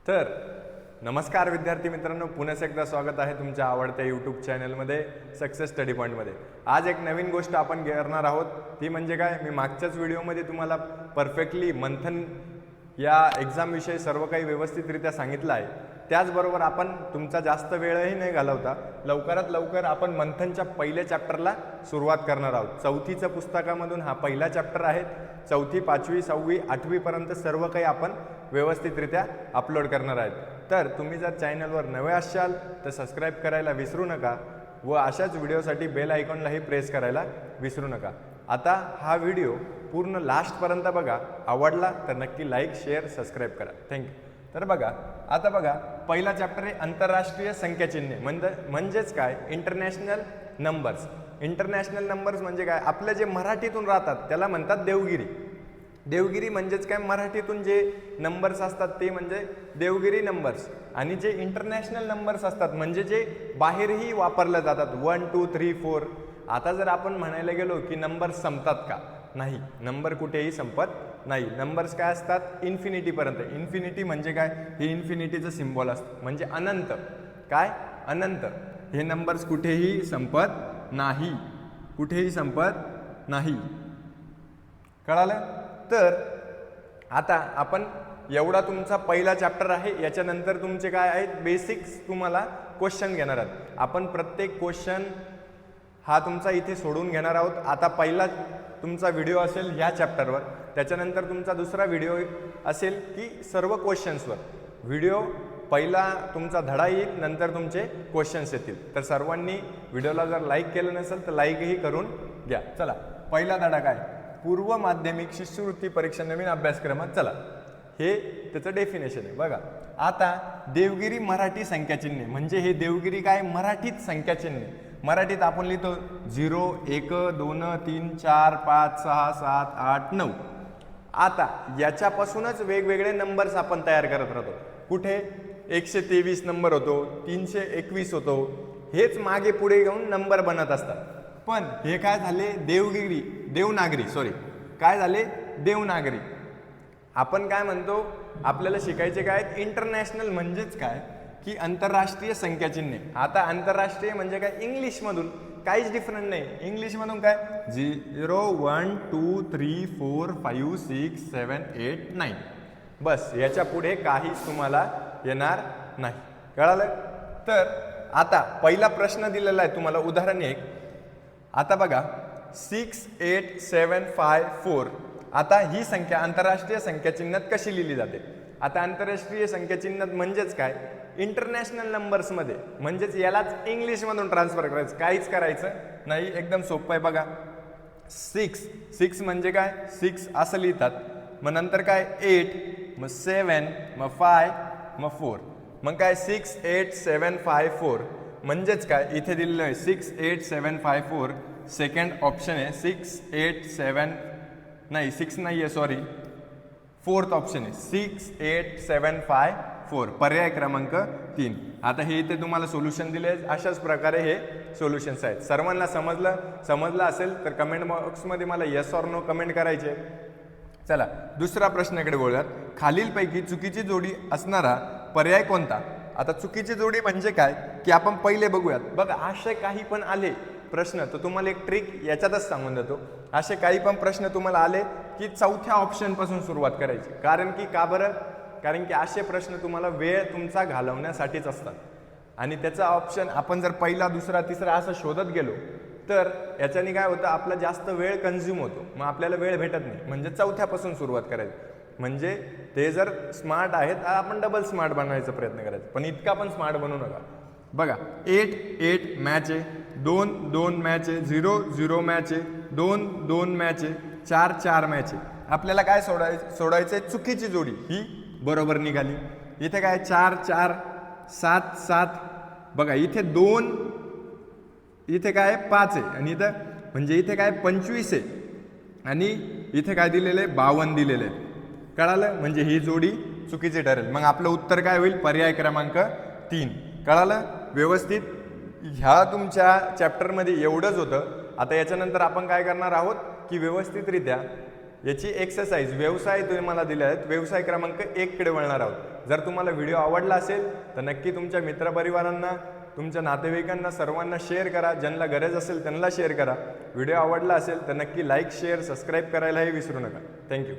तर नमस्कार विद्यार्थी मित्रांनो, पुन्हा एकदा स्वागत आहे तुमच्या आवडत्या यूट्यूब चॅनलमध्ये सक्सेस स्टडी पॉईंटमध्ये। आज एक नवीन गोष्ट आपण करणार आहोत, ती म्हणजे काय, मी मागच्याच व्हिडिओमध्ये तुम्हाला परफेक्टली मंथन या एक्झाम विषयी सर्व काही व्यवस्थितरित्या सांगितलं आहे। त्याचबरोबर आपण तुमचा जास्त वेळही नाही घालवता लवकरात लवकर आपण मंथनच्या पहिल्या चॅप्टरला सुरुवात करणार आहोत। चौथीच्या पुस्तकामधून हा पहिला चॅप्टर आहे। चौथी, पाचवी, सहावी, आठवी पर्यंत सर्व काही आपण व्यवस्थितरित्या अपलोड करणार आहेत। तर तुम्ही जर चॅनलवर नवे असाल तर सबस्क्राइब करायला विसरू नका व अशाच व्हिडिओसाठी बेल आयकॉनलाही प्रेस करायला विसरू नका। आता हा व्हिडिओ पूर्ण लास्टपर्यंत बघा, आवडला तर नक्की लाईक, शेअर, सबस्क्राइब करा। थँक्यू। तर बघा, आता बघा, पहिला चॅप्टर आहे आंतरराष्ट्रीय संख्याचिन्हे, म्हणजेच काय, इंटरनॅशनल नंबर्स। इंटरनॅशनल नंबर्स म्हणजे काय, आपले जे मराठीतून राहतात त्याला म्हणतात देवगिरी। देवगिरी म्हणजेच काय, मराठीतून जे नंबर्स असतात ते म्हणजे देवगिरी नंबर्स। आणि जे इंटरनॅशनल नंबर्स असतात म्हणजे जे बाहेरही वापरले जातात, 1 2 3 4। आता जर आपण म्हणायला गेलो की नंबर संपतात का, नाही, नंबर कुठेही संपत नाही। नंबर्स काय असतात, इन्फिनिटीपर्यंत। इन्फिनिटी म्हणजे काय, हे इन्फिनिटीचं सिम्बॉल असतं, म्हणजे अनंत। काय, अनंत। हे नंबर्स कुठेही संपत नाही, कुठेही संपत नाही। कळालं? तर आता आपण एवढा तुमचा पहिला चॅप्टर आहे। याच्यानंतर तुमचे काय आहेत, बेसिक्स तुम्हाला क्वेश्चन घेणार आहात। आपण प्रत्येक क्वेश्चन हा तुमचा इथे सोडून घेणार आहोत। आता पहिला तुमचा व्हिडिओ असेल ह्या चॅप्टरवर, त्याच्यानंतर तुमचा दुसरा व्हिडिओ असेल की सर्व क्वेश्चन्सवर। व्हिडिओ पहिला तुमचा धडा येईल, नंतर तुमचे क्वेश्चन्स येतील। तर सर्वांनी व्हिडिओला जर लाईक केलं नसेल तर लाईकही करून घ्या। चला, पहिला धडा काय, पूर्व माध्यमिक शिष्यवृत्ती परीक्षा नवीन अभ्यासक्रमात। चला, हे त्याचं डेफिनेशन आहे बघा। आता देवगिरी मराठी संख्याचिन्हे म्हणजे हे देवगिरी काय, मराठीत संख्याचिन्हे। मराठीत आपण लिहितो 0 1 2 3 4 5 6 7 8 9। आता याच्यापासूनच वेगवेगळे नंबर्स आपण तयार करत राहतो। कुठे 123 नंबर होतो, 321 होतो, हेच मागे पुढे घेऊन नंबर बनत असतात। पण हे काय झाले, देवनागरी, सॉरी, काय झाले, देवनागरी। आपण काय म्हणतो, आपल्याला शिकायचे काय, इंटरनॅशनल म्हणजेच काय की आंतरराष्ट्रीय संख्याचिन्हे। आता आंतरराष्ट्रीय म्हणजे काय, इंग्लिशमधून काहीच डिफरंट नाही। इंग्लिशमधून काय, 0 1 2 3 4 5 6 7 8 9, बस, याच्या पुढे काहीच तुम्हाला येणार नाही। कळालं? तर आता पहिला प्रश्न दिलेला आहे तुम्हाला, उदाहरण एक। आता बघा, 6 8 7 5 4। आता ही संख्या आंतरराष्ट्रीय संख्याचिन्हात कशी लिहिली जाते? आता आंतरराष्ट्रीय संख्याचिन्हात म्हणजेच काय, इंटरनॅशनल नंबर्समध्ये, म्हणजेच यालाच इंग्लिशमधून ट्रान्सफर करायचं, काहीच करायचं नाही, एकदम सोपं आहे। बघा, 6 म्हणजे काय, 6 असं लिहितात, मग नंतर काय 8, मग 7, मग 5, मग 4, मग काय 6 8 7 5 4। म्हणजेच काय, इथे दिलेलं आहे 6 8 7 5 4। सेकंड ऑप्शन आहे 6 8 7, नाही 6 नाही आहे, सॉरी, फोर्थ ऑप्शन आहे 6 8 7 5 4, पर्याय क्रमांक 3। आता हे इथे तुम्हाला सोल्युशन दिले, अशाच प्रकारे हे सोल्युशन्स आहेत। सर्वांना समजलं असेल तर कमेंट बॉक्समध्ये मला येस ऑर नो कमेंट करायचे। चला, दुसरा प्रश्नाकडे बोलूयात। खालीलपैकी चुकीची जोडी असणारा पर्याय कोणता? आता चुकीची जोडी म्हणजे काय की आपण पहिले बघूयात। बघा, असे काही पण आले प्रश्न तर तुम्हाला एक ट्रिक याच्यातच सांगून देतो। असे काही पण प्रश्न तुम्हाला आले की चौथ्या ऑप्शन पासून सुरुवात करायची। कारण की का बरं, कारण की असे प्रश्न तुम्हाला वेळ तुमचा घालवण्यासाठीच असतात। आणि त्याचा ऑप्शन आपण जर पहिला दुसरा तिसरा असं शोधत गेलो तर याच्याने काय होतं, आपला जास्त वेळ कन्झ्युम होतो, मग आपल्याला वेळ भेटत नाही। म्हणजे चौथ्यापासून सुरुवात करायची। म्हणजे ते जर स्मार्ट आहेत तर आपण डबल स्मार्ट बनवायचा प्रयत्न करायचा, पण इतका पण स्मार्ट बनवू नका। बघा, 8 8 मॅच आहे, 2 2 मॅच आहे, 0 0 मॅच आहे, 2 2 मॅच आहे, 4 4 मॅच आहे। आपल्याला काय सोडायचंय, चुकीची जोडी ही बरोबर निघाली। इथे काय 4 4 7 7, बघा इथे 2, इथे काय 5 आहे, आणि इथं म्हणजे इथे काय 25 आहे, आणि इथे काय दिलेलं आहे 52 दिलेलं आहे। कळालं? म्हणजे ही जोडी चुकीची ठरेल। मग आपलं उत्तर काय होईल, पर्याय क्रमांक 3। कळालं व्यवस्थित? ह्या तुमच्या चॅप्टरमध्ये एवढंच होतं। आता याच्यानंतर आपण काय करणार आहोत की व्यवस्थितरित्या याची एक्सरसाइज व्यवसाय तुम्हाला दिले आहेत, व्यवसाय क्रमांक 1 कडे वळणार आहोत. जर तुम्हाला व्हिडिओ आवडला असेल तर नक्की तुमच्या मित्रपरिवारांना, तुमच्या नातेवाईकांना सर्वांना शेअर करा. ज्यांना गरज असेल त्यांना शेअर करा. व्हिडिओ आवडला असेल तर नक्की लाईक, शेअर, सबस्क्राईब करायलाही विसरू नका. थँक्यू.